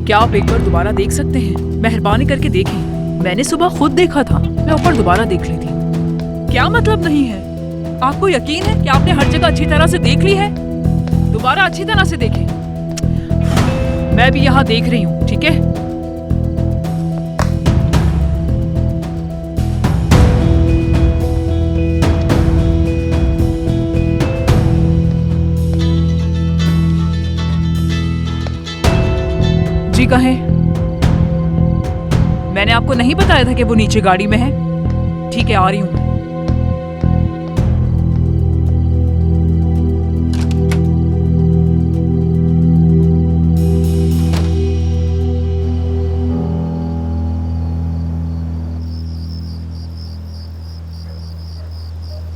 क्या आप एक बार दोबारा देख सकते हैं? मेहरबानी करके देखें। मैंने सुबह खुद देखा था, मैं ऊपर दोबारा देख ली थी। क्या मतलब नहीं है? आपको यकीन है कि आपने हर जगह अच्छी तरह से देख ली है? दोबारा अच्छी तरह से देखें। मैं भी यहाँ देख रही हूँ, ठीक है? जी कहें। मैंने आपको नहीं बताया था कि वो नीचे गाड़ी में है? ठीक है, आ रही हूँ।